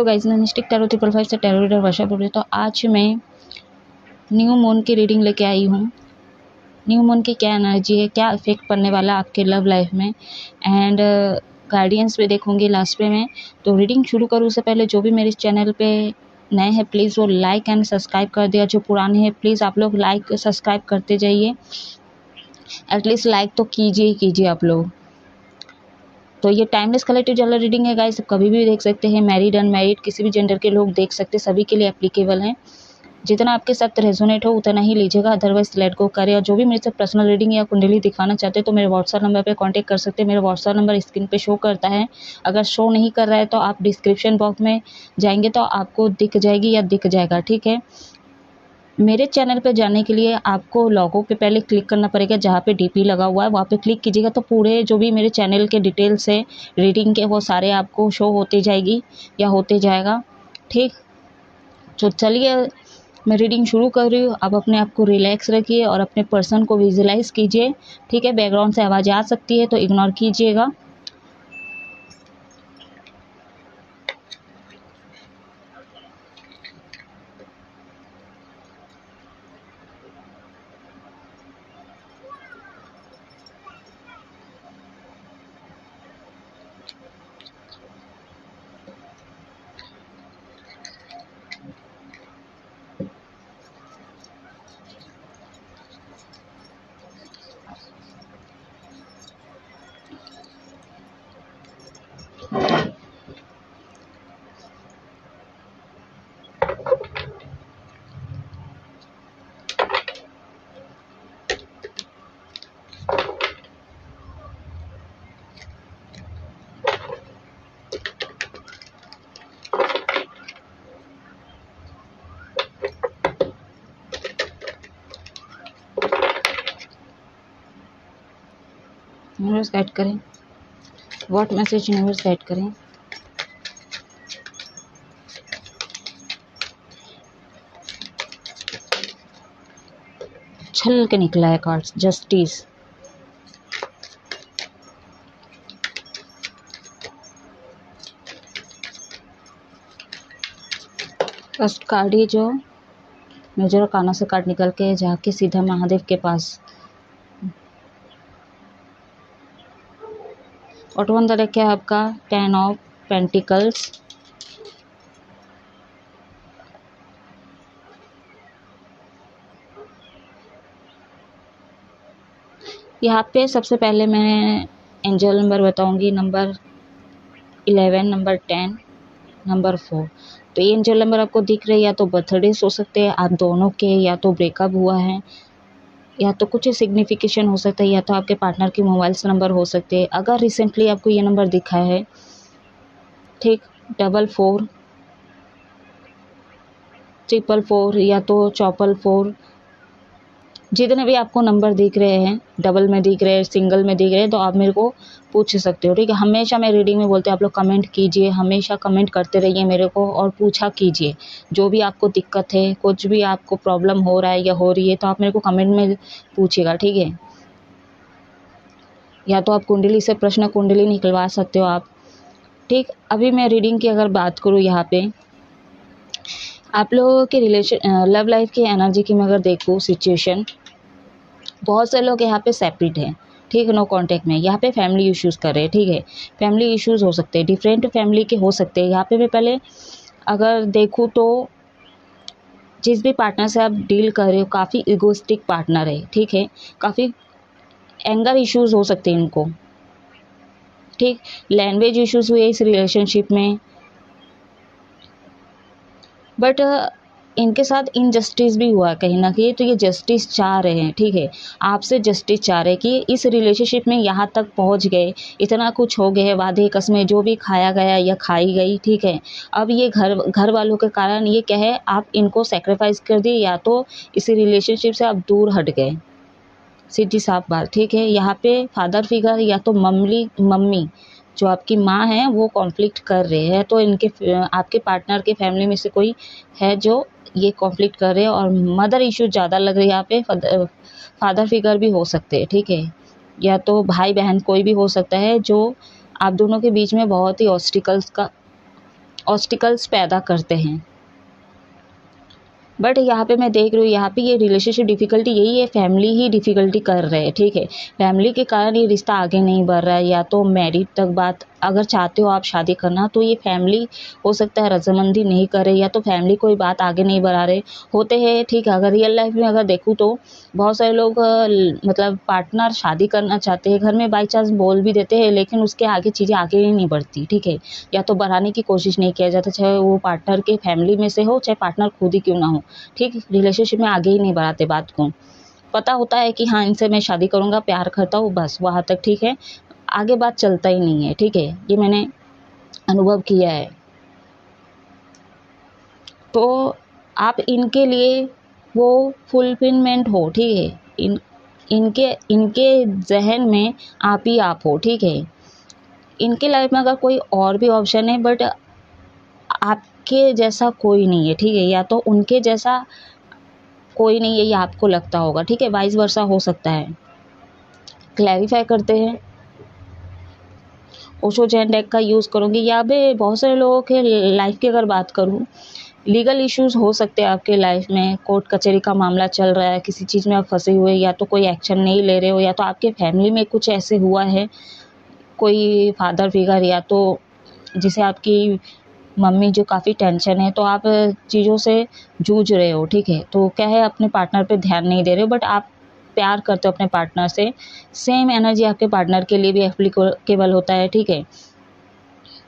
Guys, मैं mistake tarot 555 से tarot reader वर्षा बोल रही हूँ। तो आज मैं न्यू मून की रीडिंग लेके आई हूँ। न्यू मून की क्या एनर्जी है, क्या इफेक्ट पड़ने वाला है आपके लव लाइफ में, एंड गाइडेंस भी देखूंगी लास्ट में मैं। तो रीडिंग शुरू करूँ उससे पहले जो भी मेरे चैनल पे नए हैं प्लीज़ वो लाइक एंड सब्सक्राइब कर दिया। जो पुराने हैं प्लीज़ आप लोग लाइक सब्सक्राइब करते जाइए, एटलीस्ट लाइक तो कीजिए ही कीजिए आप लोग। तो ये टाइमलेस कलेक्टिव जनरल रीडिंग है गाइस, कभी भी देख सकते हैं, मैरिड अनमैरिड किसी भी जेंडर के लोग देख सकते हैं, सभी के लिए एप्लीकेबल है। जितना आपके साथ रेजोनेट हो उतना ही लीजिएगा, अदरवाइज लेट गो करें। और जो भी मेरे से पर्सनल रीडिंग या कुंडली दिखाना चाहते हैं तो मेरे व्हाट्सएप नंबर पे कांटेक्ट कर सकते हैं। मेरा व्हाट्सएप नंबर स्क्रीन पे शो करता है, अगर शो नहीं कर रहा है तो आप डिस्क्रिप्शन बॉक्स में जाएंगे तो आपको दिख जाएगी या दिख जाएगा, ठीक है। मेरे चैनल पे जाने के लिए आपको लोगो पे पहले क्लिक करना पड़ेगा, जहाँ पे डीपी लगा हुआ है वहाँ पे क्लिक कीजिएगा तो पूरे जो भी मेरे चैनल के डिटेल्स है रीडिंग के वो सारे आपको शो होते जाएगी या होते जाएगा, ठीक। तो चलिए मैं रीडिंग शुरू कर रही हूँ। आप अपने आप को रिलैक्स रखिए और अपने पर्सन को विजुलाइज कीजिए, ठीक है। बैकग्राउंड से आवाज़ आ सकती है तो इग्नोर कीजिएगा। यूनिवर्स गाइड करें, व्हाट मैसेज यूनिवर्स गाइड करें। छल के निकला है कार्ड्स, जस्टिस, फर्स्ट कार्ड ही जो मेजर काना से कार्ड निकल के जाके सीधा महादेव के पास। और वन तरह है आपका 10 ऑफ पेंटिकल्स, यहाँ पे सबसे पहले मैं एंजल नंबर बताऊंगी, नंबर 11, नंबर 10, नंबर 4। तो ये एंजल नंबर आपको दिख रहे हैं, या तो बर्थडेज हो सकते हैं आप दोनों के, या तो ब्रेकअप हुआ है, या तो कुछ सिग्निफिकेशन हो सकता है, या तो आपके पार्टनर के मोबाइल्स नंबर हो सकते हैं। अगर रिसेंटली आपको ये नंबर दिखा है, ठीक, 44, 444 या तो 444, जितने भी आपको नंबर दिख रहे हैं, डबल में दिख रहे हैं, सिंगल में दिख रहे हैं, तो आप मेरे को पूछ सकते हो, ठीक है। हमेशा मैं रीडिंग में बोलते हैं आप लोग कमेंट कीजिए, हमेशा कमेंट करते रहिए मेरे को और पूछा कीजिए। जो भी आपको दिक्कत है, कुछ भी आपको प्रॉब्लम हो रहा है या हो रही है तो आप मेरे को कमेंट में पूछिएगा, ठीक है। या तो आप कुंडली से प्रश्न कुंडली निकलवा सकते हो आप, ठीक। अभी मैं रीडिंग की अगर बात करूँ, यहाँ पे आप लोगों के रिलेशन लव लाइफ की एनर्जी की मैं अगर देखूँ सिचुएशन, बहुत से लोग यहाँ पे सेपरेट हैं, ठीक, नो कांटेक्ट में। यहाँ पे फैमिली इश्यूज़ कर रहे हैं, ठीक है। फैमिली इश्यूज़ हो सकते हैं, डिफरेंट फैमिली के हो सकते हैं। यहाँ पे मैं पहले अगर देखूँ तो जिस भी पार्टनर से आप डील कर रहे हो काफ़ी इगोइस्टिक पार्टनर है, ठीक है। काफ़ी एंगर इश्यूज़ हो सकते हैं इनको, ठीक। लैंग्वेज इश्यूज़ हुए इस रिलेशनशिप में, बट इनके साथ इनजस्टिस भी हुआ कहीं ना कहीं, तो ये जस्टिस चाह रहे हैं, ठीक है। आपसे जस्टिस चाह रहे हैं कि इस रिलेशनशिप में यहाँ तक पहुँच गए, इतना कुछ हो गए, वादे कसमें जो भी खाया गया या खाई गई, ठीक है। अब ये घर वालों के कारण ये क्या है, आप इनको सेक्रीफाइस कर दिए या तो इसी रिलेशनशिप से आप दूर हट गए, सीधी साफ बात, ठीक है। यहाँ पे फादर फिगर या तो मम्मी जो आपकी माँ है वो कॉन्फ्लिक्ट कर रहे हैं, तो इनके आपके पार्टनर के फैमिली में से कोई है जो ये कॉन्फ्लिक्ट कर रहे हैं। और मदर इश्यू ज़्यादा लग रही है यहाँ पे, फादर फिगर भी हो सकते हैं, ठीक है। या तो भाई बहन कोई भी हो सकता है जो आप दोनों के बीच में बहुत ही ऑब्स्टिकल्स का ऑब्स्टिकल्स पैदा करते हैं। बट यहाँ पे मैं देख रही हूँ, यहाँ पे ये रिलेशनशिप डिफ़िकल्टी यही है, फैमिली ही डिफ़िकल्टी कर रहे हैं, ठीक है। फैमिली के कारण ये रिश्ता आगे नहीं बढ़ रहा है, या तो मैरिड तक बात, अगर चाहते हो आप शादी करना तो ये फैमिली हो सकता है रजामंदी नहीं करे, या तो फैमिली कोई बात आगे नहीं बढ़ा रहे होते हैं, ठीक है। अगर रियल लाइफ में अगर देखूँ तो बहुत सारे लोग मतलब पार्टनर शादी करना चाहते हैं, घर में बाई चांस बोल भी देते हैं, लेकिन उसके आगे चीज़ें आगे ही नहीं बढ़ती, ठीक है। या तो बढ़ाने की कोशिश नहीं किया जाता, चाहे वो पार्टनर के फैमिली में से हो, चाहे पार्टनर खुद ही क्यों ना हो, ठीक। रिलेशनशिप में आगे ही नहीं बढ़ाते बात को। पता होता है कि हाँ, इनसे मैं शादी करूँगा, प्यार करता हूँ, बस वहाँ तक, ठीक है। आगे बात चलता ही नहीं है, ठीक है। ये मैंने अनुभव किया है। तो आप इनके लिए वो फुलफिलमेंट हो, ठीक है। इनके इनके ज़हन में आप ही आप हो, ठीक है। इनके लाइफ में अगर कोई और भी ऑप्शन है, बट आपके जैसा कोई नहीं है, ठीक है। या तो उनके जैसा कोई नहीं है, ये आपको लगता होगा, ठीक है। वाइस वर्सा हो सकता है। क्लैरिफाई करते हैं, ओशो जैन डेक का यूज़ करूँगी। यहाँ पे बहुत सारे लोगों के लाइफ की अगर बात करूँ, लीगल इश्यूज़ हो सकते हैं आपके लाइफ में, कोर्ट कचहरी का मामला चल रहा है, किसी चीज़ में आप फंसे हुए, या तो कोई एक्शन नहीं ले रहे हो, या तो आपके फैमिली में कुछ ऐसे हुआ है, कोई फादर फिगर, या तो जिसे आपकी मम्मी जो काफ़ी टेंशन है, तो आप चीज़ों से जूझ रहे हो, ठीक है। तो क्या है, अपने पार्टनर पे ध्यान नहीं दे रहे हो, बट आप प्यार करते हो अपने पार्टनर से, सेम एनर्जी आपके पार्टनर के लिए भी एप्लीकेबल होता है, ठीक है।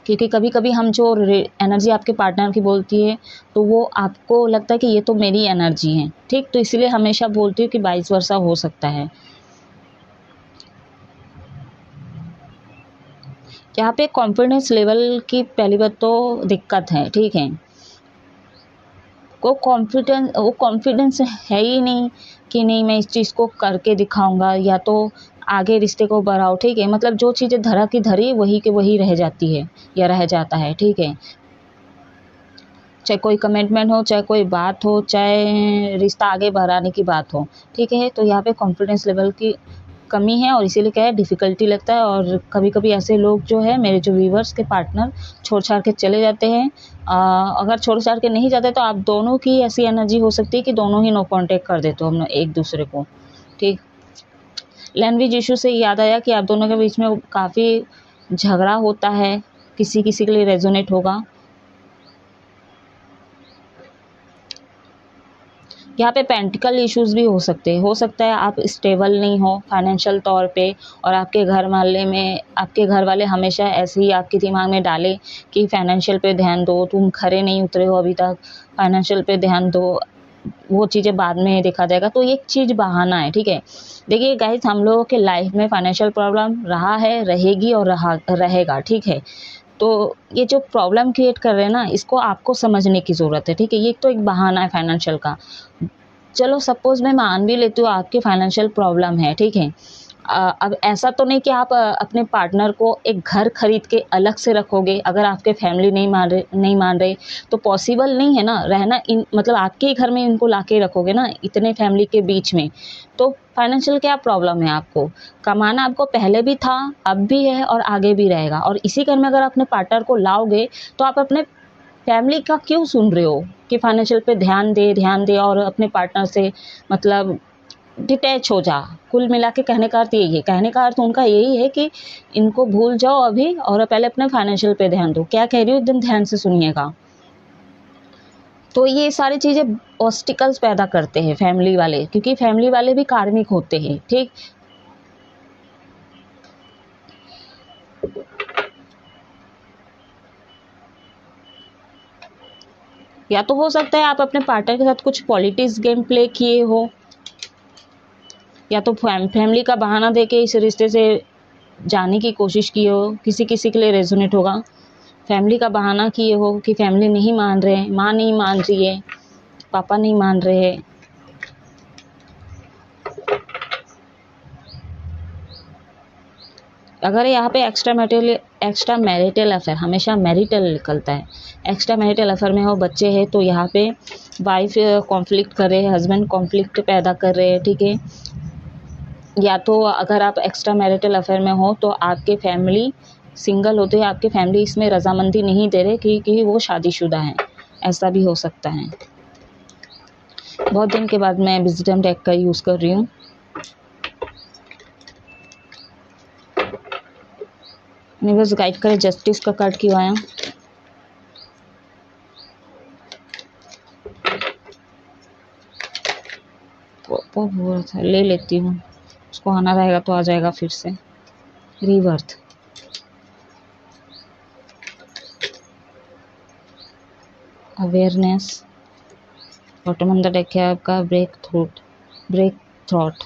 क्योंकि कभी कभी हम जो एनर्जी आपके पार्टनर की बोलती है, तो वो आपको लगता है कि ये तो मेरी एनर्जी है, ठीक। तो इसलिए हमेशा बोलती हूँ कि वाइस वर्सा हो सकता है। यहाँ पे कॉन्फिडेंस लेवल की पहली बात तो दिक्कत है, ठीक है। वो कॉन्फिडेंस है ही नहीं कि नहीं मैं इस चीज़ को करके दिखाऊंगा, या तो आगे रिश्ते को बढ़ाओ, ठीक है। मतलब जो चीज़ें धरा की धरी वही के वही रह जाती है या रह जाता है, ठीक है। चाहे कोई कमिटमेंट हो, चाहे कोई बात हो, चाहे रिश्ता आगे बढ़ाने की बात हो, ठीक है। तो यहाँ पे कॉन्फिडेंस लेवल की कमी है, और इसीलिए क्या है, डिफ़िकल्टी लगता है। और कभी कभी ऐसे लोग जो है, मेरे जो व्यूवर्स के पार्टनर छोड़ छाड़ के चले जाते हैं। अगर छोड़ छाड़ के नहीं जाते तो आप दोनों की ऐसी एनर्जी हो सकती है कि दोनों ही नो कॉन्टेक्ट कर देते हो हम एक दूसरे को, ठीक। लैंग्वेज इशू से याद आया कि आप दोनों के बीच में काफ़ी झगड़ा होता है, किसी किसी के लिए रेजोनेट होगा। यहाँ पे पेंटिकल इश्यूज़ भी हो सकते हैं। हो सकता है आप स्टेबल नहीं हो फाइनेंशियल तौर पे, और आपके घर वाले हमेशा ऐसे ही आपके दिमाग में डाले कि फाइनेंशियल पे ध्यान दो, तुम खरे नहीं उतरे हो अभी तक, फाइनेंशियल पे ध्यान दो, वो चीज़ें बाद में देखा जाएगा। तो ये चीज़ बहाना है, ठीक है। देखिए गाइस, हम लोगों के लाइफ में फाइनेंशियल प्रॉब्लम रहा है, रहेगी और रहेगा, ठीक है। तो ये जो प्रॉब्लम क्रिएट कर रहे हैं ना, इसको आपको समझने की ज़रूरत है, ठीक है। ये तो एक बहाना है फाइनेंशियल का। चलो सपोज़ मैं मान भी लेती हूँ आपकी फाइनेंशियल प्रॉब्लम है, ठीक है। अब ऐसा तो नहीं कि आप अपने पार्टनर को एक घर खरीद के अलग से रखोगे, अगर आपके फैमिली नहीं मान रहे तो पॉसिबल नहीं है ना रहना। इन मतलब आपके ही घर में इनको लाके रखोगे ना, इतने फैमिली के बीच में। तो फाइनेंशियल क्या प्रॉब्लम है आपको? कमाना आपको पहले भी था, अब भी है और आगे भी रहेगा। और इसी घर में अगर अपने पार्टनर को लाओगे तो आप अपने फैमिली का क्यों सुन रहे हो कि फाइनेंशियल पे ध्यान दे और अपने पार्टनर से मतलब डिटैच हो जा। कुल मिला के कहने का अर्थ यही है, कहने का अर्थ उनका यही है कि इनको भूल जाओ अभी और पहले अपने फाइनेंशियल पे ध्यान दो। क्या कह रही हूँ एकदम ध्यान से सुनिएगा। तो ये सारी चीज़ें ऑब्स्टिकल्स पैदा करते हैं फैमिली वाले, क्योंकि फैमिली वाले भी कार्मिक होते हैं, ठीक। या तो हो सकता है आप अपने पार्टनर के साथ कुछ पॉलिटिक्स गेम प्ले किए हो, या तो फैमिली का बहाना देके इस रिश्ते से जाने की कोशिश की हो। किसी किसी के लिए रेजोनेट होगा। फैमिली का बहाना किए हो कि फैमिली नहीं मान रहे, माँ नहीं मान रही है, पापा नहीं मान रहे। अगर यहाँ पे एक्स्ट्रा मैरिटल अफेयर, हमेशा मैरिटल निकलता है, एक्स्ट्रा मैरिटल अफेयर में हो, बच्चे हैं, तो यहाँ पे वाइफ कॉन्फ्लिक्ट कर रहे हैं, हस्बैंड कॉन्फ्लिक्ट पैदा कर रहे हैं, ठीक है। या तो अगर आप एक्स्ट्रा मैरिटल अफेयर में हो तो आपके फैमिली सिंगल होते हैं, आपके फैमिली इसमें रजामंदी नहीं दे रहे क्योंकि वो शादीशुदा हैं, ऐसा भी हो सकता है। बहुत दिन के बाद मैं विजडम डेक का यूज़ कर रही हूँ। यूनिवर्स गाइड करे, जस्टिस का कार्ड क्यों आया? बहुत बुरा था, ले लेती हूँ, उसको आना रहेगा तो आ जाएगा फिर से। Rebirth, awareness, bottom of the deck है आपका ब्रेक थ्रॉट।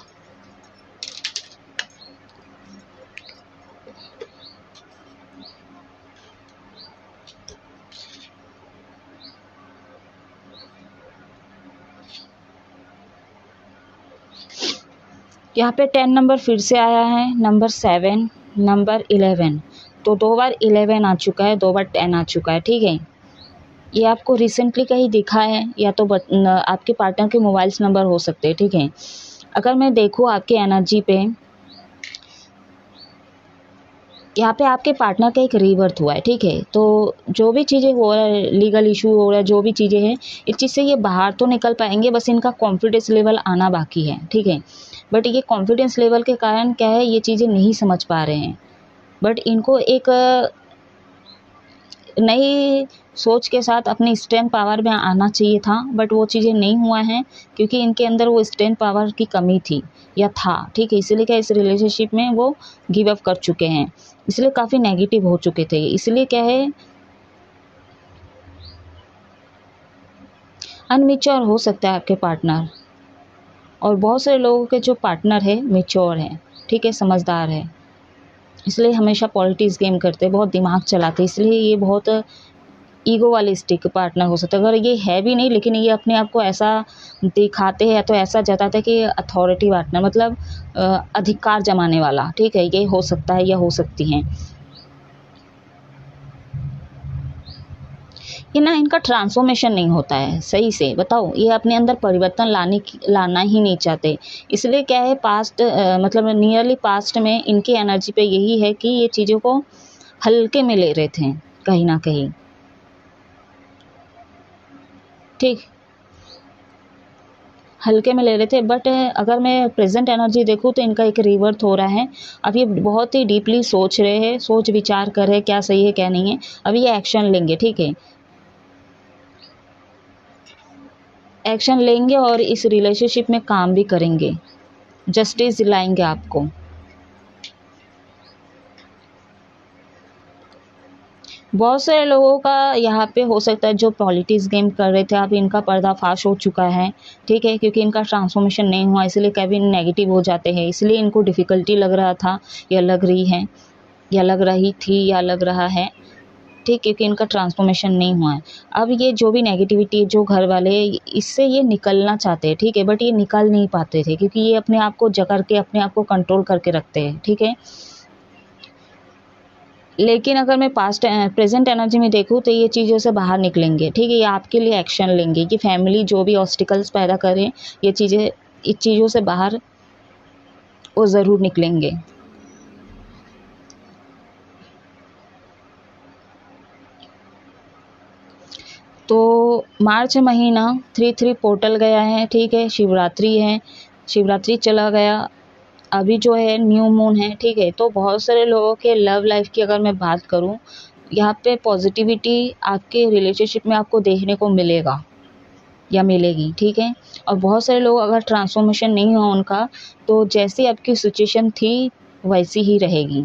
यहाँ पे 10 नंबर फिर से आया है, नंबर 7, नंबर 11, तो 2 बार 11 आ चुका है, 2 बार 10 आ चुका है, ठीक है। ये आपको रिसेंटली कहीं दिखा है या तो आपके पार्टनर के मोबाइल्स नंबर हो सकते हैं, ठीक है। अगर मैं देखूँ आपके एनर्जी पे, यहाँ पे आपके पार्टनर का एक रीबर्थ हुआ है, ठीक है। तो जो भी चीज़ें हो रहा है, लीगल इशू हो रहा है, जो भी चीज़ें हैं, इस चीज़ से ये बाहर तो निकल पाएंगे, बस इनका कॉन्फिडेंस लेवल आना बाकी है, ठीक है। बट ये कॉन्फिडेंस लेवल के कारण क्या है, ये चीज़ें नहीं समझ पा रहे हैं। बट इनको एक नई सोच के साथ अपनी स्ट्रेंथ पावर में आना चाहिए था, बट वो चीज़ें नहीं हुआ हैं क्योंकि इनके अंदर वो स्ट्रेंथ पावर की कमी थी या था, ठीक है। इसलिए क्या इस रिलेशनशिप में वो गिव अप कर चुके हैं, इसलिए काफ़ी नेगेटिव हो चुके थे। इसलिए क्या है, अनमेच्योर हो सकता है आपके पार्टनर, और बहुत सारे लोगों के जो पार्टनर है मेच्योर है, ठीक है, समझदार है, इसलिए हमेशा पॉलिटिक्स गेम करते, बहुत दिमाग चलाते, इसलिए ये बहुत ईगोवालिस्टिक पार्टनर हो सकता है। अगर ये है भी नहीं, लेकिन ये अपने आप को ऐसा दिखाते हैं, तो ऐसा जताते हैं कि अथॉरिटी पार्टनर, मतलब अधिकार जमाने वाला, ठीक है, ये हो सकता है या हो सकती हैं। ये ना, इनका ट्रांसफॉर्मेशन नहीं होता है सही से, बताओ, ये अपने अंदर परिवर्तन लाना ही नहीं चाहते। इसलिए क्या है, पास्ट मतलब नियरली पास्ट में इनकी एनर्जी पे यही है कि ये चीज़ों को हल्के में ले रहे थे कहीं ना कहीं, ठीक, हल्के में ले रहे थे। बट अगर मैं प्रेजेंट एनर्जी देखूँ तो इनका एक रिवर्थ हो रहा है। अब ये बहुत ही डीपली सोच रहे हैं, सोच विचार कर रहे हैं क्या सही है क्या नहीं है, अब ये एक्शन लेंगे, ठीक है, एक्शन लेंगे और इस रिलेशनशिप में काम भी करेंगे, जस्टिस दिलाएंगे आपको। बहुत सारे लोगों का यहाँ पे हो सकता है जो पॉलिटिक्स गेम कर रहे थे, अब इनका पर्दाफाश हो चुका है, ठीक है, क्योंकि इनका ट्रांसफॉर्मेशन नहीं हुआ, इसलिए कभी नेगेटिव हो जाते हैं, इसलिए इनको डिफ़िकल्टी लग रहा था या लग रही है या लग रही थी या लग रहा है, ठीक, क्योंकि इनका ट्रांसफॉर्मेशन नहीं हुआ है। अब ये जो भी नेगेटिविटी जो घर वाले, इससे ये निकलना चाहते हैं, ठीक है, बट ये निकल नहीं पाते थे क्योंकि ये अपने आप को जकड़ के अपने आप को कंट्रोल करके रखते हैं, ठीक है। लेकिन अगर मैं पास्ट प्रेजेंट एनर्जी में देखूँ तो ये चीज़ों से बाहर निकलेंगे, ठीक है, ये आपके लिए एक्शन लेंगे कि फैमिली जो भी ऑब्स्टिकल्स पैदा करें, ये चीज़ें, इस चीज़ों से बाहर वो ज़रूर निकलेंगे। तो मार्च महीना 3/3 पोर्टल गया है, ठीक है, शिवरात्रि है, शिवरात्रि चला गया, अभी जो है न्यू मून है, ठीक है। तो बहुत सारे लोगों के लव लाइफ की अगर मैं बात करूं, यहाँ पे पॉजिटिविटी आपके रिलेशनशिप में आपको देखने को मिलेगा या मिलेगी, ठीक है। और बहुत सारे लोग अगर ट्रांसफॉर्मेशन नहीं हुआ उनका, तो जैसी आपकी सिचुएशन थी वैसी ही रहेगी।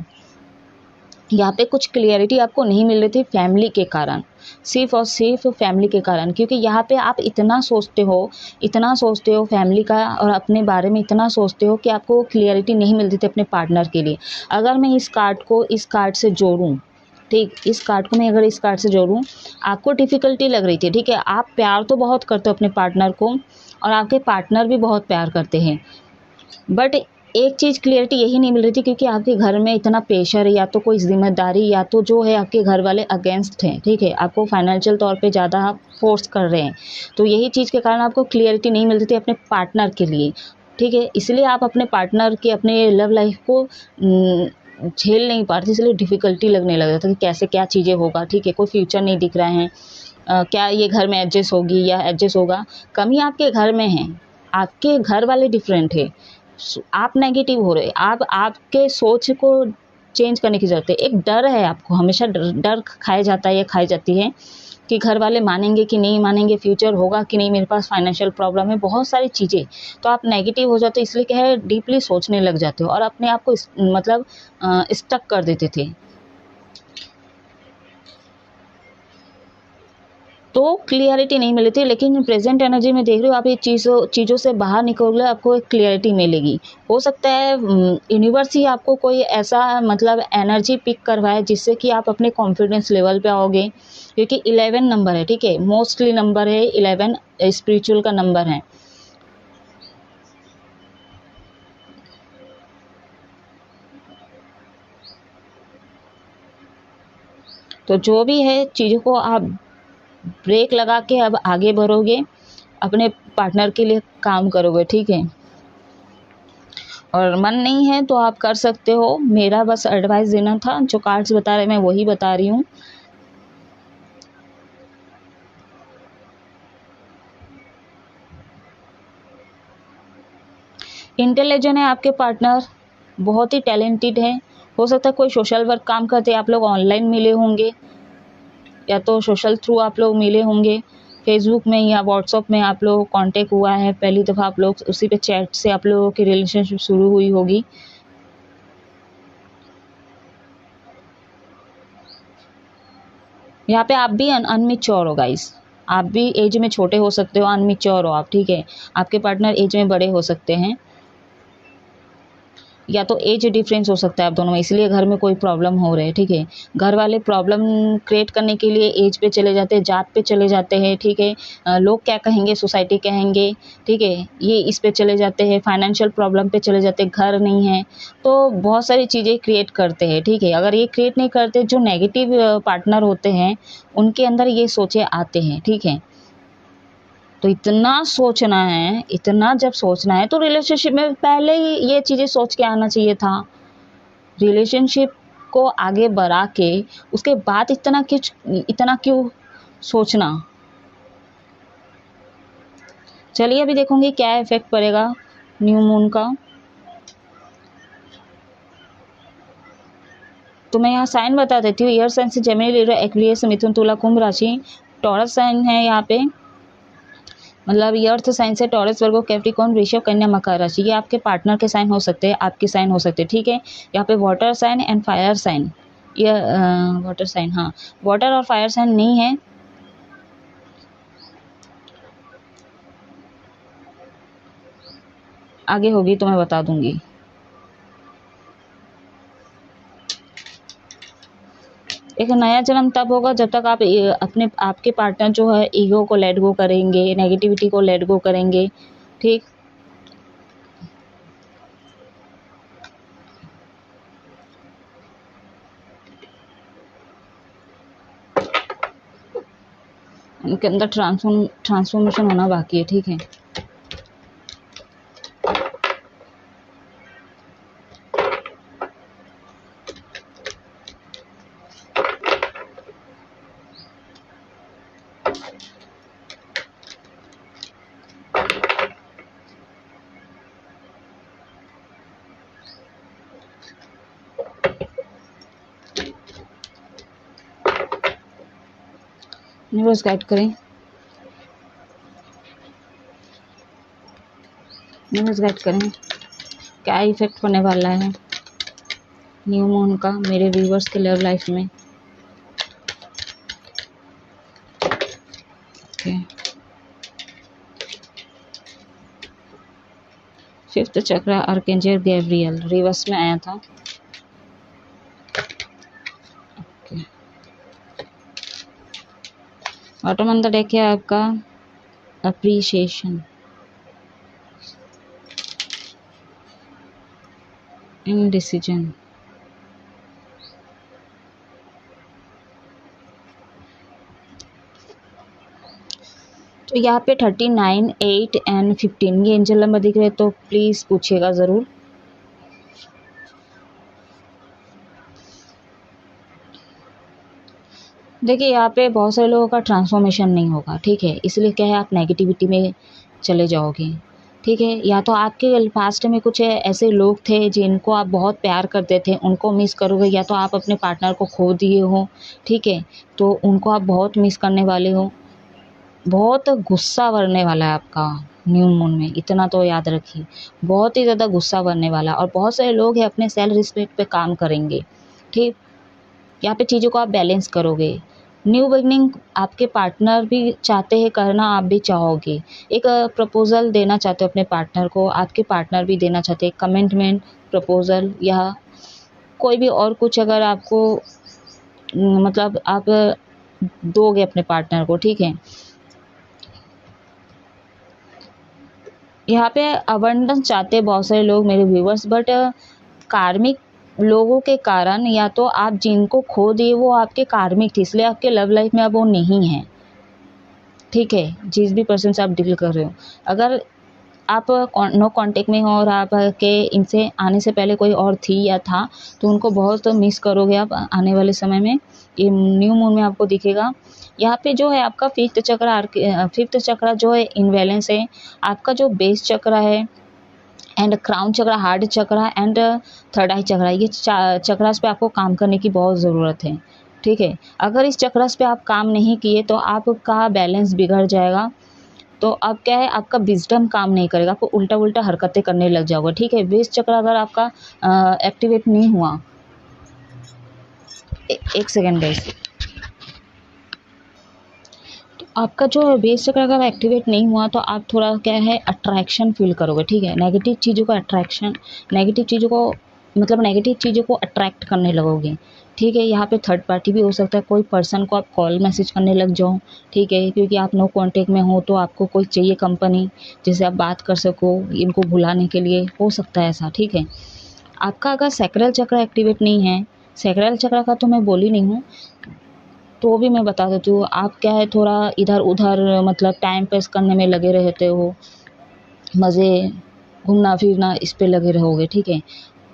यहाँ पे कुछ क्लियरिटी आपको नहीं मिल रही थी फैमिली के कारण, सिर्फ और सिर्फ फैमिली के कारण, क्योंकि यहाँ पे आप इतना सोचते हो फैमिली का और अपने बारे में इतना सोचते हो कि आपको क्लियरिटी नहीं मिलती थी अपने पार्टनर के लिए। अगर मैं इस कार्ड को इस कार्ड से जोड़ूँ, ठीक, इस कार्ड को मैं अगर इस कार्ड से जोड़ूँ, आपको डिफ़िकल्टी लग रही थी, ठीक है, आप प्यार तो बहुत करते हो अपने पार्टनर को और आपके पार्टनर भी बहुत प्यार करते हैं, बट एक चीज़ क्लियरिटी यही नहीं मिल रही थी क्योंकि आपके घर में इतना प्रेशर है, या तो कोई ज़िम्मेदारी, या तो जो है आपके घर वाले अगेंस्ट हैं, ठीक है, आपको फाइनेंशियल तौर पे ज़्यादा फोर्स कर रहे हैं, तो यही चीज़ के कारण आपको क्लियरिटी नहीं मिल रही थी अपने पार्टनर के लिए, ठीक है। इसलिए आप अपने पार्टनर के, अपने लव लाइफ को झेल नहीं पा रही थी, इसलिए डिफ़िकल्टी लगने लग रहा था कि कैसे क्या चीज़ें होगा, ठीक है, कोई फ्यूचर नहीं दिख रहा है। क्या ये घर में एडजस्ट होगी या एडजस्ट होगा। कमी आपके घर में है, आपके घर वाले डिफरेंट है, आप नेगेटिव हो रहे, आप आपके सोच को चेंज करने की ज़रूरत है। एक डर है आपको, हमेशा डर डर खाया जाता है या खाई जाती है कि घर वाले मानेंगे कि नहीं मानेंगे, फ्यूचर होगा कि नहीं, मेरे पास फाइनेंशियल प्रॉब्लम है, बहुत सारी चीज़ें। तो आप नेगेटिव हो जाते हो, इसलिए क्या है, डीपली सोचने लग जाते हो और अपने आप को मतलब स्टक कर देते थे। तो क्लियरिटी नहीं मिली थी, लेकिन प्रेजेंट एनर्जी में देख रहे हो आप, ये चीज़ों से बाहर निकल गए, आपको एक क्लियरिटी मिलेगी। हो सकता है यूनिवर्स ही आपको कोई ऐसा मतलब एनर्जी पिक करवाए जिससे कि आप अपने कॉन्फिडेंस लेवल पे आओगे, क्योंकि 11 नंबर है, ठीक है, मोस्टली नंबर है 11, स्पिरिचुअल का नंबर है। तो जो भी है चीज़ों को आप ब्रेक लगा के अब आगे बढ़ोगे, अपने पार्टनर के लिए काम करोगे, ठीक है। और मन नहीं है तो आप कर सकते हो, मेरा बस एडवाइस देना था, जो कार्ड्स बता रहे मैं वही बता रही हूँ। इंटेलिजेंट है आपके पार्टनर, बहुत ही टैलेंटेड है। हो सकता है कोई सोशल वर्क काम करते, आप लोग ऑनलाइन मिले होंगे या तो सोशल थ्रू आप लोग मिले होंगे, फेसबुक में या व्हाट्सअप में आप लोग कांटेक्ट हुआ है, पहली दफ़ा आप लोग उसी पे चैट से आप लोगों की रिलेशनशिप शुरू हुई होगी। यहाँ पे आप भी अनमिच्योर हो गाइस, आप भी एज में छोटे हो सकते हो, अनमिच्योर हो आप, ठीक है। आपके पार्टनर एज में बड़े हो सकते हैं, या तो एज डिफरेंस हो सकता है आप दोनों में, इसलिए घर में कोई प्रॉब्लम हो रहे हैं, ठीक है। घर वाले प्रॉब्लम क्रिएट करने के लिए एज पे चले जाते हैं, जात पे चले जाते हैं, ठीक है। लोग क्या कहेंगे, सोसाइटी कहेंगे, ठीक है, ये इस पे चले जाते हैं, फाइनेंशियल प्रॉब्लम पे चले जाते हैं, घर नहीं है, तो बहुत सारी चीज़ें क्रिएट करते हैं, ठीक है। अगर ये क्रिएट नहीं करते, जो नेगेटिव पार्टनर होते हैं उनके अंदर ये सोचे आते हैं, ठीक है। तो इतना सोचना है, इतना जब सोचना है तो रिलेशनशिप में पहले ही ये चीज़ें सोच के आना चाहिए था। रिलेशनशिप को आगे बढ़ा के उसके बाद इतना क्यों सोचना। चलिए अभी देखूंगी क्या इफेक्ट पड़ेगा न्यू मून का। तो मैं यहाँ साइन बता देती हूँ। एयर साइन से जेमिनी, लीब्रा, एक्वेरियस, मिथुन, तुला, कुंभ राशि। टॉरस साइन है यहाँ पे, मतलब ये अर्थ साइन से टॉरस, वर्गो, कैप्रिकॉर्न, वृषभ, कन्या, मकर राशि। ये आपके पार्टनर के साइन हो सकते हैं, आपके साइन हो सकते हैं, ठीक है। यहाँ पे water sign and fire sign, ये वाटर साइन, हाँ, वाटर और फायर साइन नहीं है। आगे होगी तो मैं बता दूंगी। एक नया जन्म तब होगा जब तक आप आपके पार्टनर जो है ईगो को लेट गो करेंगे, नेगेटिविटी को लेट गो करेंगे, ठीक। उनके अंदर ट्रांसफॉर्मेशन होना बाकी है, ठीक है। यूनिवर्स गाइड करें, यूनिवर्स गाइड करें, क्या इफेक्ट होने वाला है न्यू मून का मेरे व्यूवर्स के लव लाइफ में। ओके, फिफ्थ चक्र, आर्कएंजल गैब्रियल रिवर्स में आया था। बॉटम ऑन द डेक है आपका अप्रिसिएशन, इनडिसीजन। तो यहाँ पे 39, 8 एंड 15 ये एंजल नंबर दिख रहे हैं, तो प्लीज़ पूछिएगा ज़रूर। देखिए यहाँ पे बहुत सारे लोगों का ट्रांसफॉर्मेशन नहीं होगा, ठीक है, इसलिए क्या है आप नेगेटिविटी में चले जाओगे, ठीक है। या तो आपके पास्ट में कुछ ऐसे लोग थे जिनको आप बहुत प्यार करते थे, उनको मिस करोगे, या तो आप अपने पार्टनर को खो दिए हो, ठीक है, तो उनको आप बहुत मिस करने वाले हो। बहुत गुस्सा बढ़ने वाला है आपका न्यू मून में, इतना तो याद रखिए, बहुत ही ज़्यादा गुस्सा बढ़ने वाला है। और बहुत सारे लोग हैं अपने सेल्फ रिस्पेक्ट पे काम करेंगे, ठीक। यहाँ पे चीज़ों को आप बैलेंस करोगे। न्यू बिगनिंग आपके पार्टनर भी चाहते हैं करना, आप भी चाहोगे। एक प्रपोज़ल देना चाहते हो अपने पार्टनर को, आपके पार्टनर भी देना चाहते हैं, कमिटमेंट प्रपोज़ल या कोई भी और कुछ अगर आपको मतलब आप दोगे अपने पार्टनर को, ठीक है। यहाँ पे अबंडेंस चाहते हैं बहुत सारे लोग मेरे व्यूवर्स, बट कार्मिक लोगों के कारण या तो आप जिनको खो दिए वो आपके कार्मिक थे, इसलिए आपके लव लाइफ में अब वो नहीं है, ठीक है। जिस भी पर्सन से आप डील कर रहे हो, अगर आप नो कांटेक्ट में हो और आपके इनसे आने से पहले कोई और थी या था, तो उनको बहुत मिस करोगे आप आने वाले समय में। ये न्यू मून में आपको दिखेगा। यहाँ पे जो है आपका फिफ्थ चक्र जो है इनबैलेंस है। आपका जो बेस चक्र है एंड क्राउन चक्र, हार्ट चक्र एंड थर्ड आई चक्र, ये चक्रास पे आपको काम करने की बहुत ज़रूरत है, ठीक है। अगर इस चक्रास पे आप काम नहीं किए तो आपका बैलेंस बिगड़ जाएगा। तो अब क्या है, आपका विजडम काम नहीं करेगा, आपको उल्टा उल्टा हरकतें करने लग जाओगे, ठीक है। बेस चक्र अगर आपका एक्टिवेट नहीं हुआ, एक सेकेंड गाइस, आपका जो बेस चक्र अगर एक्टिवेट नहीं हुआ तो आप थोड़ा क्या है अट्रैक्शन फील करोगे, ठीक है। नेगेटिव चीज़ों का अट्रैक्शन, नेगेटिव चीज़ों को मतलब नेगेटिव चीज़ों को अट्रैक्ट करने लगोगे, ठीक है। यहाँ पे थर्ड पार्टी भी हो सकता है, कोई पर्सन को आप कॉल मैसेज करने लग जाओ, ठीक है, क्योंकि आप नो कांटेक्ट में हो तो आपको कोई चाहिए कंपनी जिससे आप बात कर सको इनको भुलाने के लिए, हो सकता है ऐसा, ठीक है। आपका अगर सैक्रल चक्र एक्टिवेट नहीं है, सैक्रल चक्र का तो मैं बोली नहीं हूँ, तो भी मैं बता देती हूँ, आप क्या है थोड़ा इधर उधर मतलब टाइम पास करने में लगे रहते हो, मज़े घूमना फिरना इस पे लगे रहोगे, ठीक है।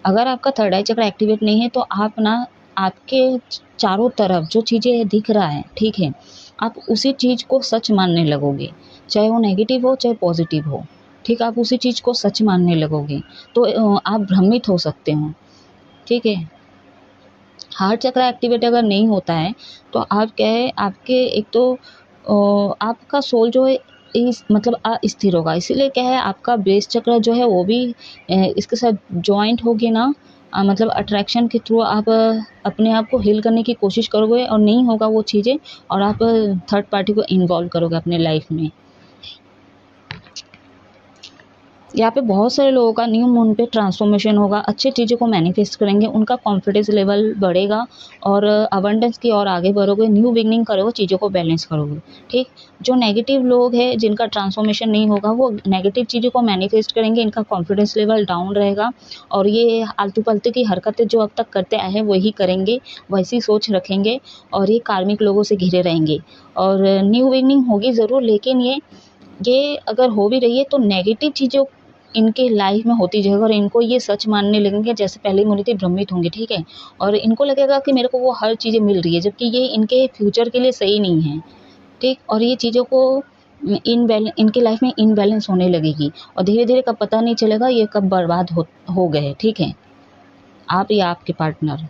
अगर आपका थर्ड आई चक्र एक्टिवेट नहीं है तो आप ना आपके चारों तरफ जो चीज़ें दिख रहा है, ठीक है, आप उसी चीज़ को सच मानने लगोगे, चाहे वो नेगेटिव हो चाहे पॉजिटिव हो, ठीक। आप उसी चीज़ को सच मानने लगोगे तो आप भ्रमित हो सकते हो, ठीक है। हार्ट चक्र एक्टिवेट अगर नहीं होता है तो आप क्या है आपके एक तो आपका सोल जो है इस मतलब अस्थिर होगा, इसीलिए क्या है आपका बेस चक्र जो है वो भी इसके साथ जॉइंट होगी ना, मतलब अट्रैक्शन के थ्रू आप अपने आप को हील करने की कोशिश करोगे और नहीं होगा वो चीज़ें, और आप थर्ड पार्टी को इन्वॉल्व करोगे अपने लाइफ में। यहाँ पे बहुत सारे लोगों का न्यू मून पे ट्रांसफॉर्मेशन होगा, अच्छी चीज़ों को मैनिफेस्ट करेंगे, उनका कॉन्फिडेंस लेवल बढ़ेगा और अबंडेंस की ओर आगे बढ़ोगे, न्यू बिगनिंग करोगे, चीज़ों को बैलेंस करोगे, ठीक। जो नेगेटिव लोग हैं जिनका ट्रांसफॉर्मेशन नहीं होगा वो नेगेटिव चीज़ों को मैनिफेस्ट करेंगे, इनका कॉन्फिडेंस लेवल डाउन रहेगा और ये आलतू फालतू की हरकतें जो अब तक करते आए हैं वही करेंगे, वैसी सोच रखेंगे और ये कार्मिक लोगों से घिरे रहेंगे। और न्यू बिगनिंग होगी ज़रूर, लेकिन ये अगर हो भी रही है तो नेगेटिव चीज़ों इनके लाइफ में होती जाएगी और इनको ये सच मानने लगेंगे, जैसे पहले मुझे थी भ्रमित होंगे, ठीक है। और इनको लगेगा कि मेरे को वो हर चीज़ें मिल रही है, जबकि ये इनके फ्यूचर के लिए सही नहीं है, ठीक। और ये चीज़ों को इनके लाइफ में इनबैलेंस होने लगेगी और धीरे धीरे कब पता नहीं चलेगा ये कब बर्बाद हो गए, ठीक है, आप या आपके पार्टनर।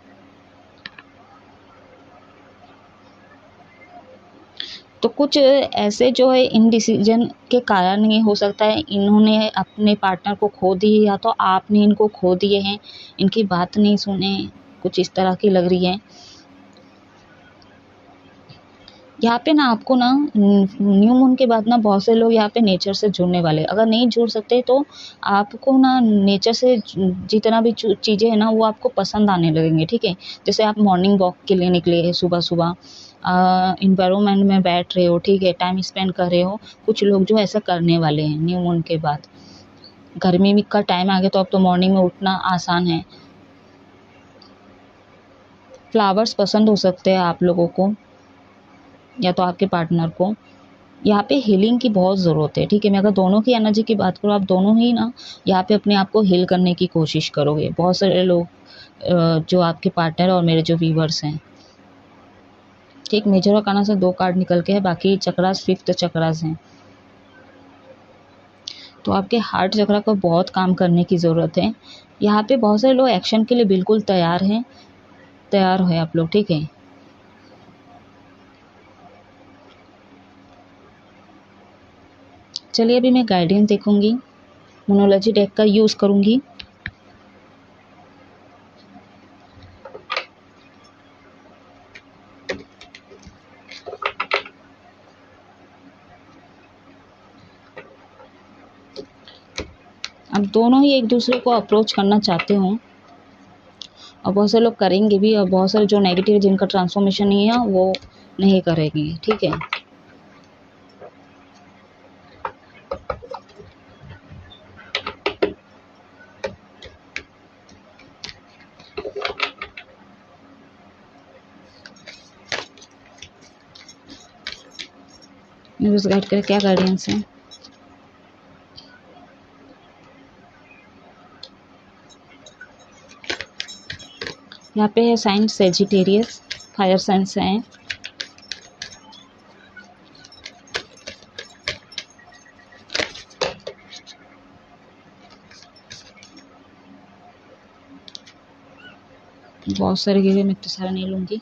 तो कुछ ऐसे जो है इनडिसीजन के कारण ये हो सकता है इन्होंने अपने पार्टनर को खो दिए या तो आपने इनको खो दिए हैं, इनकी बात नहीं सुने, कुछ इस तरह की लग रही है। यहाँ पे ना आपको ना न्यू मून के बाद ना बहुत से लोग यहाँ पे नेचर से जुड़ने वाले, अगर नहीं जुड़ सकते तो आपको ना नेचर से जितना भी चीज़ें हैं ना वो आपको पसंद आने लगेंगे, ठीक है। जैसे आप मॉर्निंग वॉक के लिए निकले हैं सुबह सुबह, इन्वायरमेंट में बैठ रहे हो, ठीक है, टाइम स्पेंड कर रहे हो, कुछ लोग जो ऐसा करने वाले हैं न्यू मून के बाद। गर्मी का टाइम आ गया तो अब तो मॉर्निंग में उठना आसान है। फ्लावर्स पसंद हो सकते हैं आप लोगों को या तो आपके पार्टनर को। यहाँ पे हीलिंग की बहुत ज़रूरत है, ठीक है। मैं अगर दोनों की एनर्जी की बात करूँ, आप दोनों ही ना यहाँ पे अपने आप को हील करने की कोशिश करोगे। बहुत सारे लोग जो आपके पार्टनर और मेरे जो व्यूवर्स हैं, ठीक, मेजर आर्काना से 2 कार्ड निकल के है, बाकी चक्रास 5th चक्रास हैं। तो आपके हार्ट चक्रा को बहुत काम करने की ज़रूरत है। यहाँ पे बहुत सारे लोग एक्शन के लिए बिल्कुल तैयार हैं, तैयार हैं आप लोग, ठीक है। चलिए अभी मैं गाइडेंस देखूंगी, मोनोलॉजी डेक का यूज़ करूंगी। अब दोनों ही एक दूसरे को अप्रोच करना चाहते हों, और बहुत सारे लोग करेंगे भी, और बहुत सारे जो नेगेटिव जिनका ट्रांसफॉर्मेशन नहीं है वो नहीं करेंगे, ठीक है। न्यूज़ गाइड करें क्या गाइडेंस है। यहाँ पे है साइन सेजिटेरियस, फायर साइंस हैं। बहुत सारे गिरे, मैं तो सारा नहीं लूँगी।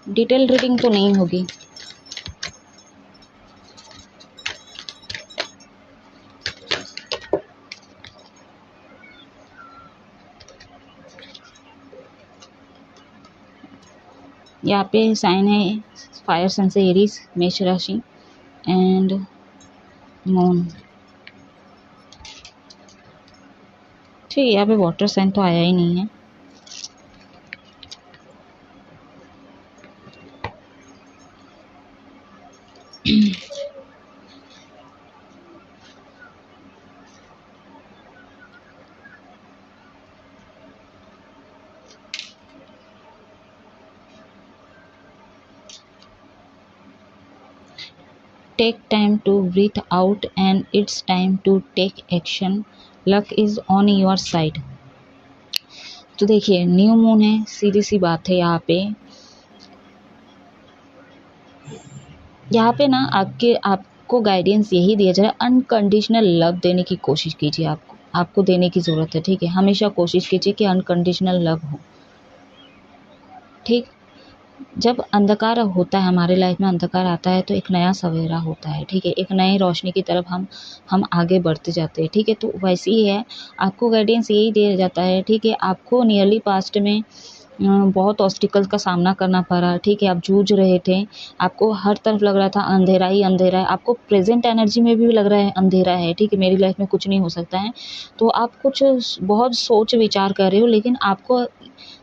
डिटेल रीडिंग तो नहीं होगी। यहाँ पे साइन है फायर सन से एरीज, मेष राशि एंड मून। ठीक है, यहाँ पे वाटर साइन तो आया ही नहीं है। Take time to breathe out and it's time to take action. Luck is on your side. तो देखिए न्यू मून है, सीधी सी बात है। यहाँ पे ना आपको गाइडेंस यही दिया जा रहा है, अनकंडीशनल लव देने की कोशिश कीजिए। आपको देने की ज़रूरत है, ठीक है। हमेशा कोशिश कीजिए कि अनकंडीशनल लव हो, ठीक। जब अंधकार होता है हमारे लाइफ में, अंधकार आता है तो एक नया सवेरा होता है, ठीक है। एक नई रोशनी की तरफ हम आगे बढ़ते जाते हैं, ठीक है। तो वैसे ही है, आपको गाइडेंस यही दिया जाता है, ठीक है। आपको नियरली पास्ट में बहुत ऑब्स्टिकल्स का सामना करना पड़ा, ठीक है। आप जूझ रहे थे, आपको हर तरफ लग रहा था अंधेरा ही अंधेरा है। आपको प्रेजेंट एनर्जी में भी लग रहा है अंधेरा है, ठीक है, मेरी लाइफ में कुछ नहीं हो सकता है। तो आप कुछ बहुत सोच विचार कर रहे हो, लेकिन आपको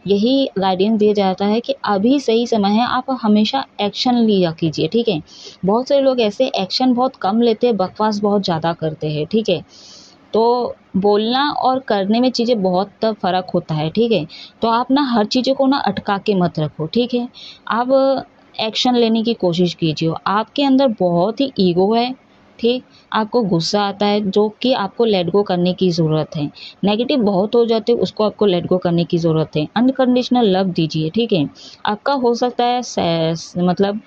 यही गाइडेंस दिया जाता है कि अभी सही समय है, आप हमेशा एक्शन लिया कीजिए, ठीक है। बहुत सारे लोग ऐसे एक्शन बहुत कम लेते हैं, बकवास बहुत ज़्यादा करते हैं, ठीक है। तो बोलना और करने में चीज़ें बहुत फ़र्क होता है, ठीक है। तो आप ना हर चीज़ों को ना अटका के मत रखो, ठीक है। आप एक्शन लेने की कोशिश कीजिए। आपके अंदर बहुत ही ईगो है, ठीक। आपको गुस्सा आता है, जो कि आपको लेट गो करने की ज़रूरत है। नेगेटिव बहुत हो जाते हैं, उसको आपको लेट गो करने की ज़रूरत है। अनकंडीशनल लव दीजिए, ठीक है। आपका हो सकता है मतलब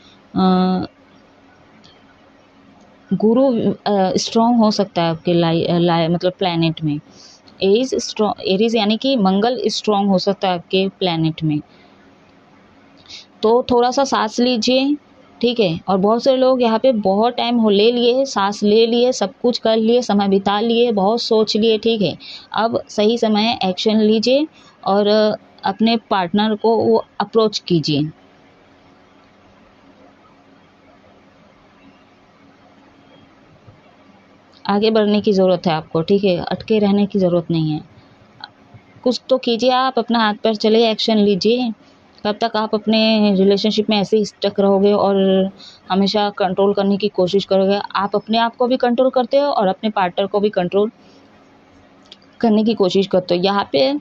गुरु स्ट्रॉन्ग हो सकता है आपके मतलब प्लैनेट में। एरीज यानी कि मंगल स्ट्रॉन्ग हो सकता है आपके प्लैनेट में। तो थोड़ा सा सांस लीजिए, ठीक है। और बहुत सारे लोग यहाँ पे बहुत टाइम हो ले लिए, सांस ले लिए, सब कुछ कर लिए, समय बिता लिए, बहुत सोच लिए, ठीक है। अब सही समय है, एक्शन लीजिए और अपने पार्टनर को वो अप्रोच कीजिए। आगे बढ़ने की ज़रूरत है आपको, ठीक है। अटके रहने की ज़रूरत नहीं है, कुछ तो कीजिए। आप अपना हाथ पैर चले, एक्शन लीजिए। तब तक आप अपने रिलेशनशिप में ऐसे ही स्टक रहोगे और हमेशा कंट्रोल करने की कोशिश करोगे। आप अपने आप को भी कंट्रोल करते हो और अपने पार्टनर को भी कंट्रोल करने की कोशिश करते हो। यहाँ पे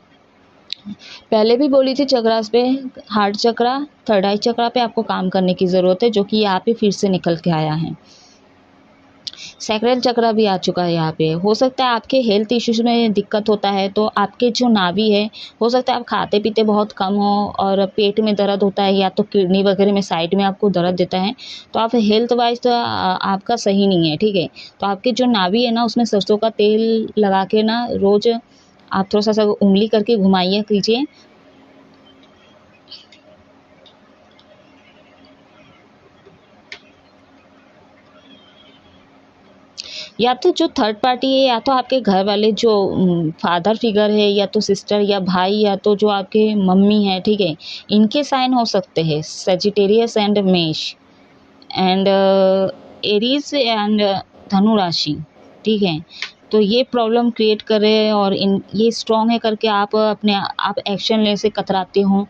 पहले भी बोली थी चक्रास पे, हार्ट चक्रा, थर्ड आई चक्रा पे आपको काम करने की ज़रूरत है, जो कि यहाँ पे फिर से निकल के आया है। सैक्रल चक्रा भी आ चुका है यहाँ पे। हो सकता है आपके हेल्थ इश्यूज में दिक्कत होता है, तो आपके जो नाभि है, हो सकता है आप खाते पीते बहुत कम हो और पेट में दर्द होता है या तो किडनी वगैरह में साइड में आपको दर्द देता है, तो आप हेल्थ वाइज तो आपका सही नहीं है, ठीक है। तो आपके जो नाभि है ना, उसमें सरसों का तेल लगा के ना रोज़ आप थोड़ा सा उंगली करके घुमाइए कीजिए। या तो जो थर्ड पार्टी है, या तो आपके घर वाले जो फादर फिगर है, या तो सिस्टर या भाई, या तो जो आपके मम्मी है, ठीक है, इनके साइन हो सकते हैं सेजिटेरियस एंड मेष एंड एरीज एंड धनु राशि, ठीक है। तो ये प्रॉब्लम क्रिएट कर रहे हैं और इन ये स्ट्रॉन्ग है करके आप अपने आप एक्शन लेने से कतराते हो।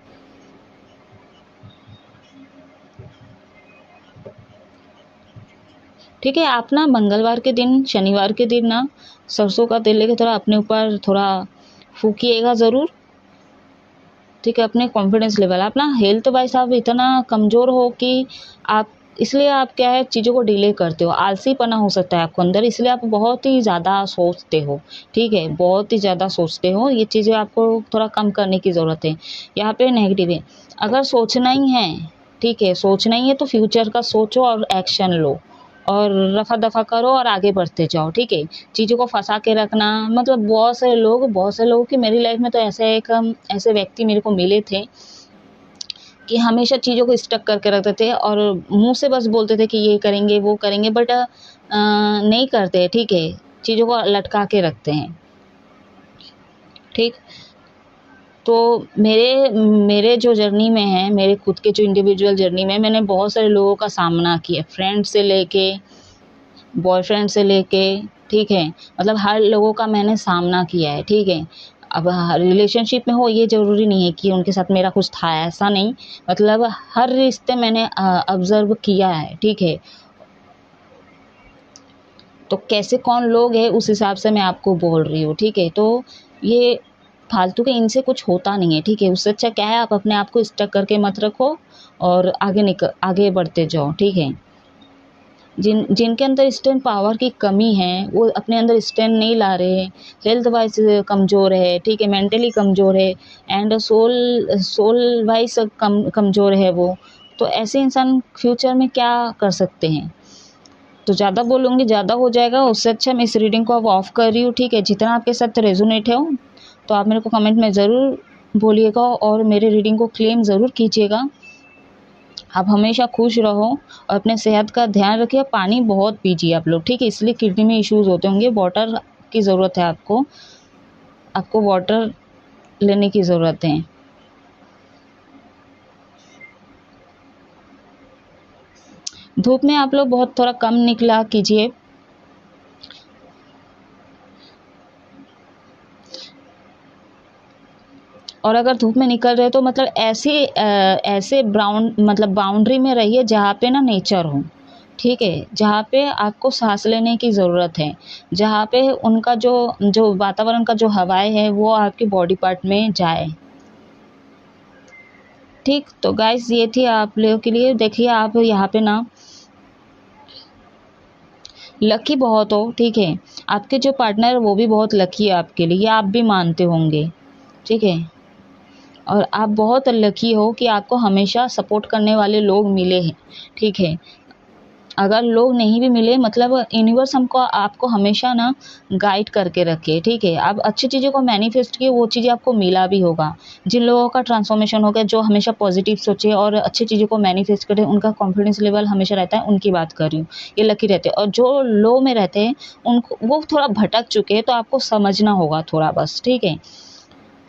ठीक है, आप ना मंगलवार के दिन, शनिवार के दिन ना सरसों का तेल लेके थोड़ा अपने ऊपर थोड़ा फूकिएगा ज़रूर, ठीक है। अपने कॉन्फिडेंस लेवल, आप ना हेल्थ वाइज आप इतना कमज़ोर हो कि आप, इसलिए आप क्या है चीज़ों को डिले करते हो, आलसीपना हो सकता है आपको अंदर, इसलिए आप बहुत ही ज़्यादा सोचते हो, ठीक है, बहुत ही ज़्यादा सोचते हो। ये चीज़ें आपको थोड़ा कम करने की ज़रूरत है। यहाँ पे नेगेटिव है, अगर सोचना ही है, ठीक है, सोचना ही है तो फ्यूचर का सोचो और एक्शन लो और रफा दफा करो और आगे बढ़ते जाओ, ठीक है। चीज़ों को फंसा के रखना, मतलब बहुत से लोगों की मेरी लाइफ में तो ऐसे व्यक्ति मेरे को मिले थे कि हमेशा चीज़ों को स्टक करके रखते थे और मुंह से बस बोलते थे कि ये करेंगे वो करेंगे, बट नहीं करते, ठीक है, चीज़ों को लटका के रखते हैं, ठीक। तो मेरे जो जर्नी में है, मेरे खुद के जो इंडिविजुअल जर्नी में, मैंने बहुत सारे लोगों का सामना किया, फ्रेंड से लेके बॉयफ्रेंड से लेके, ठीक है, मतलब हर लोगों का मैंने सामना किया है, ठीक है। अब रिलेशनशिप में हो ये ज़रूरी नहीं है कि उनके साथ मेरा कुछ था, ऐसा नहीं, मतलब हर रिश्ते मैंने ऑब्ज़र्व किया है, ठीक है। तो कैसे कौन लोग हैं उस हिसाब से मैं आपको बोल रही हूँ, ठीक है। तो ये फालतू के इनसे कुछ होता नहीं है, ठीक है। उससे अच्छा क्या है, आप अपने आप को स्टक करके मत रखो और आगे बढ़ते जाओ, ठीक है। जिनके अंदर स्टैंड पावर की कमी है, वो अपने अंदर स्टैंड नहीं ला रहे, हेल्थ वाइज कमज़ोर है, ठीक है, मेंटली कमज़ोर है एंड सोल वाइज कमज़ोर है वो, तो ऐसे इंसान फ्यूचर में क्या कर सकते हैं। तो ज़्यादा बोलूँगी ज़्यादा हो जाएगा, उससे अच्छा मैं इस रीडिंग को अब ऑफ़ कर रही हूँ, ठीक है। जितना आपके साथ रेजोनेट है तो आप मेरे को कमेंट में ज़रूर बोलिएगा और मेरे रीडिंग को क्लेम ज़रूर कीजिएगा। आप हमेशा खुश रहो और अपने सेहत का ध्यान रखिए, पानी बहुत पीजिए आप लोग, ठीक है, इसलिए किडनी में इश्यूज़ होते होंगे, वाटर की ज़रूरत है आपको वाटर लेने की ज़रूरत है। धूप में आप लोग बहुत थोड़ा कम निकला कीजिए। और अगर धूप में निकल रहे तो मतलब ऐसे बाउंड्री में रहिए जहाँ पे ना नेचर हो, ठीक है, जहाँ पे आपको सांस लेने की ज़रूरत है, जहाँ पे उनका जो वातावरण का जो हवाएं है वो आपकी बॉडी पार्ट में जाए, ठीक। तो गाइस ये थी आप लोगों के लिए। देखिए आप यहाँ पे ना लकी बहुत हो, ठीक है, आपके जो पार्टनर है वो भी बहुत लकी है आपके लिए, ये आप भी मानते होंगे, ठीक है। और आप बहुत लकी हो कि आपको हमेशा सपोर्ट करने वाले लोग मिले हैं, ठीक है। अगर लोग नहीं भी मिले, मतलब यूनिवर्स आपको हमेशा ना गाइड करके रखे, ठीक है। आप अच्छी चीज़ों को मैनिफेस्ट किए, वो चीज़ें आपको मिला भी होगा। जिन लोगों का ट्रांसफॉर्मेशन हो गया, जो हमेशा पॉजिटिव सोचे और अच्छी चीज़ों को मैनिफेस्ट करे, उनका कॉन्फिडेंस लेवल हमेशा रहता है, उनकी बात कर रही हूँ, ये लकी रहते हैं। और जो लो में रहते हैं उनको, वो थोड़ा भटक चुके हैं, तो आपको समझना होगा थोड़ा बस, ठीक है।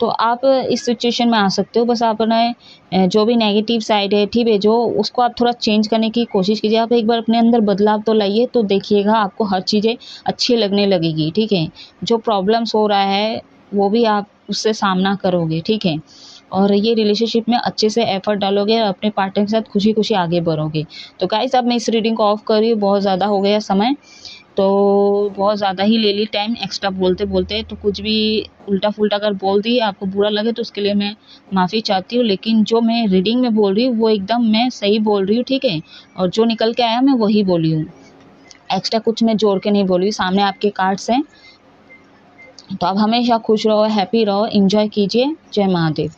तो आप इस सिचुएशन में आ सकते हो, बस आप अपने जो भी नेगेटिव साइड है, ठीक है, जो उसको आप थोड़ा चेंज करने की कोशिश कीजिए। आप एक बार अपने अंदर बदलाव तो लाइए, तो देखिएगा आपको हर चीज़ें अच्छी लगने लगेगी, ठीक है। जो प्रॉब्लम्स हो रहा है वो भी आप उससे सामना करोगे, ठीक है। और ये रिलेशनशिप में अच्छे से एफर्ट डालोगे और अपने पार्टनर के साथ खुशी खुशी आगे बढ़ोगे। तो गाइस अब मैं इस रीडिंग को ऑफ कर रही हूँ, बहुत ज़्यादा हो गया समय, तो बहुत ज़्यादा ही ले ली टाइम एक्स्ट्रा बोलते बोलते, तो कुछ भी उल्टा फुल्टा अगर बोल दी आपको बुरा लगे तो उसके लिए मैं माफ़ी चाहती हूँ। लेकिन जो मैं रीडिंग में बोल रही हूँ वो एकदम मैं सही बोल रही हूँ, ठीक है, और जो निकल के आया मैं वही बोली हूँ, एक्स्ट्रा कुछ मैं जोड़ के नहीं बोली। सामने आपके कार्ड्स हैं, तो आप हमेशा खुश रहो, हैप्पी रहो, एंजॉय कीजिए। जय महादेव।